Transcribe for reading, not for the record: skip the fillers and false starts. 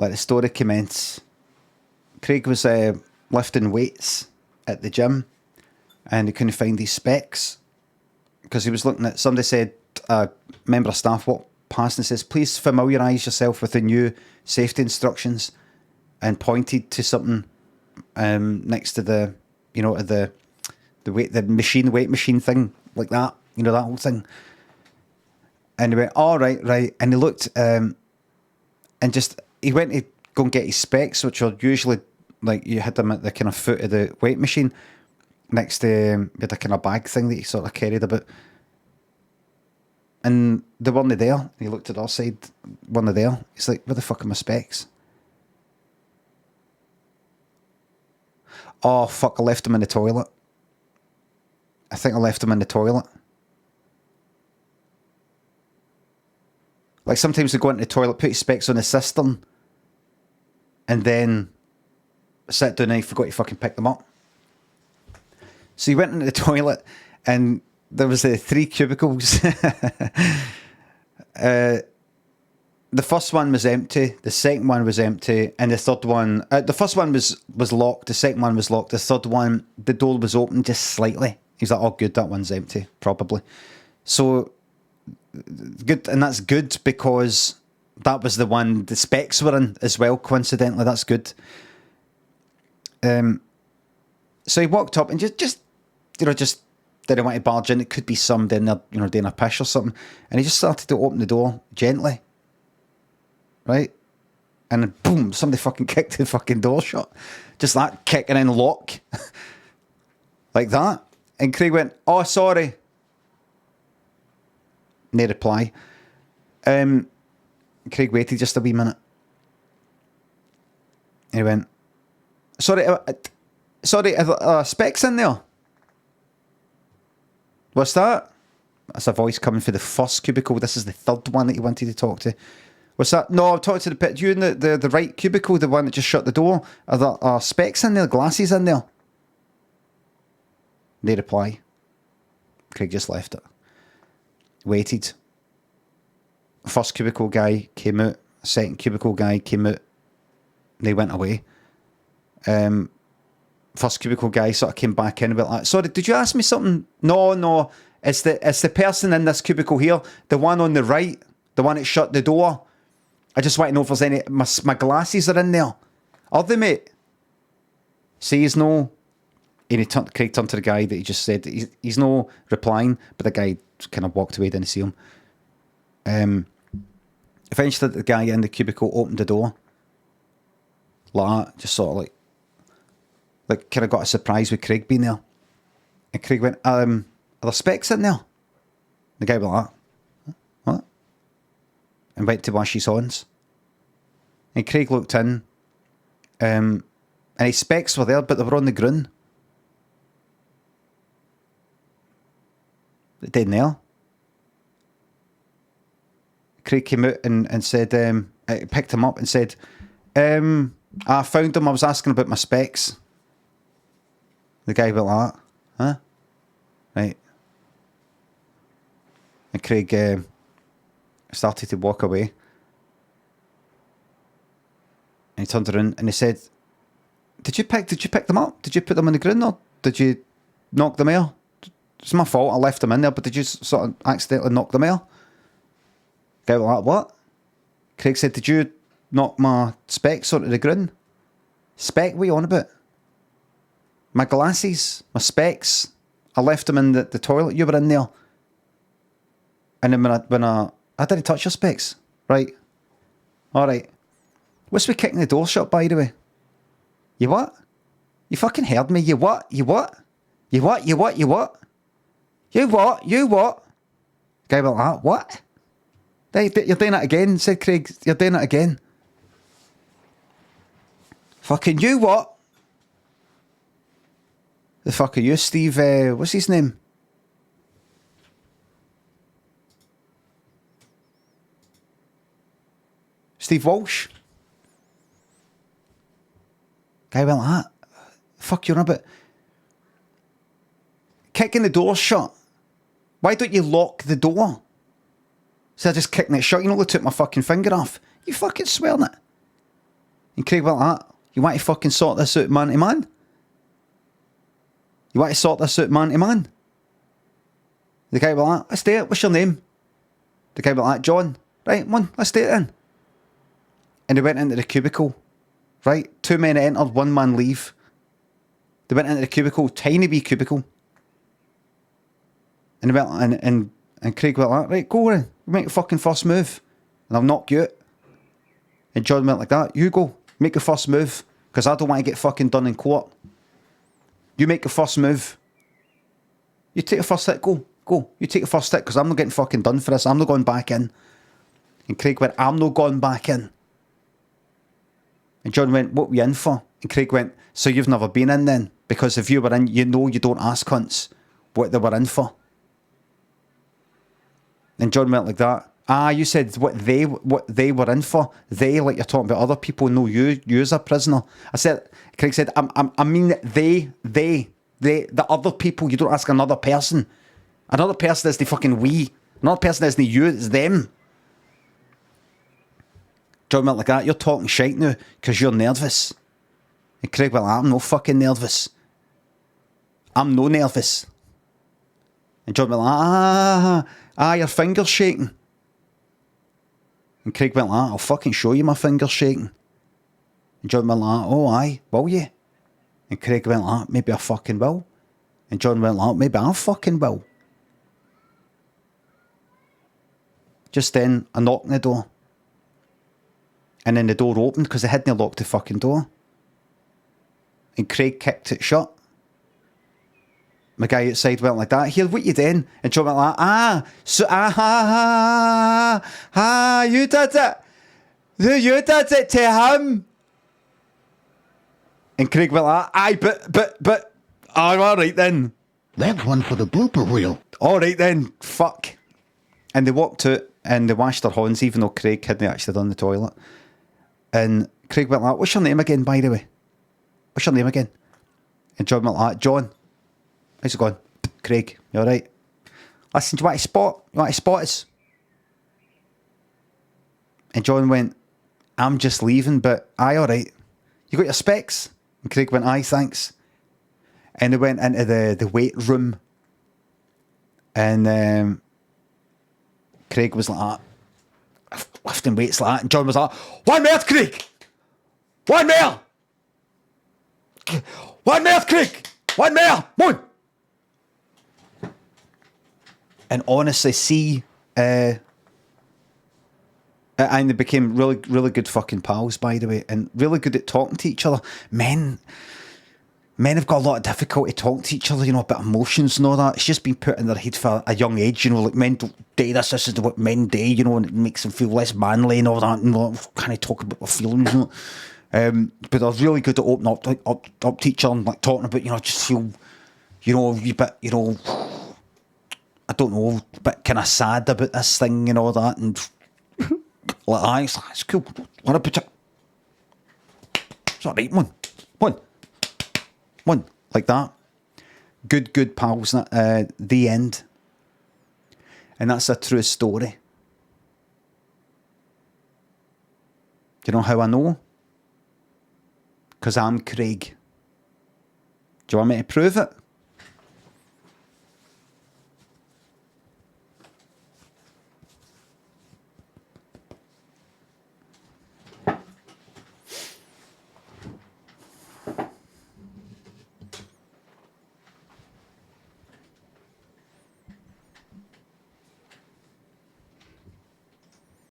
Like the story commences. Craig was lifting weights at the gym and he couldn't find his specs because he was looking at, somebody said, a member of staff walked past and says, please familiarise yourself with the new safety instructions, and pointed to something next to the, you know, the weight machine thing, like that, you know, that whole thing. And he went, oh, right. And he looked, and just, he went to go and get his specs, which are usually, like, you had them at the kind of foot of the weight machine, next to, he had a kind of bag thing that he sort of carried about. And they weren't there. He looked at our side, weren't there. He's like, where the fuck are my specs? Oh, fuck, I left them in the toilet. I think I left them in the toilet. Like, sometimes they go into the toilet, put your specs on the cistern, and then sit down and he forgot to fucking pick them up. So he went into the toilet, and there was 3 cubicles. The first one was empty, the second one was empty, and the third one, the first one was locked, the second one was locked, the third one, the door was open just slightly. He's like, oh good, that one's empty, probably. So, good, and that's good because that was the one the specs were in as well, coincidentally, that's good. So he walked up and just didn't want to barge in. It could be somebody in there, you know, doing a piss or something. And he just started to open the door gently. Right? And then boom, somebody fucking kicked the fucking door shut. Just that kick and then lock. Like that. And Craig went, oh, sorry. No reply. Craig waited just a wee minute. And he went, sorry, are specs in there? What's that? That's a voice coming for the first cubicle. This is the third one that you wanted to talk to. What's that? No, I'm talking to the pit. You in the right cubicle, the one that just shut the door. Are there specs in there? Glasses in there? No reply. Craig just left it. Waited. First cubicle guy came out. Second cubicle guy came out. They went away. First cubicle guy sort of came back in a bit like, sorry, did you ask me something? No, it's the person in this cubicle here, the one on the right, the one that shut the door. I just want to know if there's any, my glasses are in there. Are they, mate? Says no. And Craig turned to the guy that he just said, he's no replying, but the guy kind of walked away, didn't see him. Eventually the guy in the cubicle opened the door. Like that, just sort of like kind of got a surprise with Craig being there. And Craig went, are there specs in there? The guy went like that. What? And went to wash his hands. And Craig looked in, and his specs were there, but they were on the ground. They didn't there. Craig came out and said, picked him up and said, I found them, I was asking about my specs. The guy went like that. Huh? Right. And Craig started to walk away. And he turned around and he said, Did you pick them up? Did you put them on the ground or did you knock them out? It's my fault, I left them in there, but did you sort of accidentally knock them out? Guy went like, what? Craig said, did you knock my specs onto the ground? Spec, what are you on about? My glasses, my specs, I left them in the toilet, you were in there. And then when I didn't touch your specs. Right. Alright. What's with kicking the door shut, by the way? You what? You fucking heard me. You what? You what? You what? You what? You what? You what? You what? Guy went like that. What? You're doing it again, said Craig. You're doing it again. Fucking you what? The fuck are you, Steve? What's his name? Steve Walsh. Guy went like that. Fuck you on about. Kicking the door shut. Why don't you lock the door? So I just kicking it shut. You know, they took my fucking finger off. You fucking swearing it. And Craig went like that. You want to fucking sort this out man to man? You want to sort this out man to man? The guy went like that. Let's do it. What's your name? The guy went like that. John. Right, come on, let's do it then. And they went into the cubicle. Right? 2 men entered, 1 man leave. They went into the cubicle, tiny wee cubicle. And they went and Craig went like that. Right, go on. Make the fucking first move. And I'll knock you out. And John went like that. You go. Make the first move. Because I don't want to get fucking done in court. You make the first move. You take the first hit. Go. Go. You take the first hit because I'm not getting fucking done for this. I'm not going back in. And Craig went, I'm not going back in. And John went, what were you in for? And Craig went, so you've never been in then? Because if you were in, you know you don't ask cunts what they were in for. And John went like that. Ah, you said what they were in for. They, like you're talking about other people, know you as a prisoner. I said, Craig said, I mean they, the other people. You don't ask another person. Another person is the fucking we. Another person isn't you, it's them. John went like that. You're talking shite now because you're nervous. And Craig went like, I'm no fucking nervous. I'm no nervous. And John went like, your finger's shaking. And Craig went like, I'll fucking show you my finger's shaking. And John went like, oh aye, will you? And Craig went like, maybe I fucking will. And John went like, maybe I fucking will. Just then, a knock on the door. And then the door opened because they hadn't locked the fucking door. And Craig kicked it shut. My guy outside went like that. Here, what you doing? And John went like, you did it. You did it to him. And Craig went like, aye, but, all right then. That's one for the blooper reel. All right then, fuck. And they walked out and they washed their hands, even though Craig hadn't actually done the toilet. And Craig went like, what's your name again, by the way? What's your name again? And John went like, John. How's it going? Craig, you alright? Listen, do you want to spot? You want to spot us? And John went, I'm just leaving, but aye, alright. You got your specs? And Craig went, aye, thanks. And they went into the weight room. And Craig was like that, lifting weights like that. And John was like, one more, Craig! One more! One more, Craig! One more! One! And honestly, see, and they became really, really good fucking pals, by the way, and really good at talking to each other. Men have got a lot of difficulty talking to each other, you know, about emotions and all that. It's just been put in their head for a young age, you know, like men don't do this is what men do, you know, and it makes them feel less manly and all that, and kind of talk about their feelings, you know. But they're really good at opening up to each other and like talking about, you know, just feel, you know, a wee bit, you know, I don't know, a bit kind of sad about this thing and all that, and like, it's cool. Want to put it? It's all right, one, like that. Good pals. The end, and that's a true story. Do you know how I know? Because I'm Craig. Do you want me to prove it?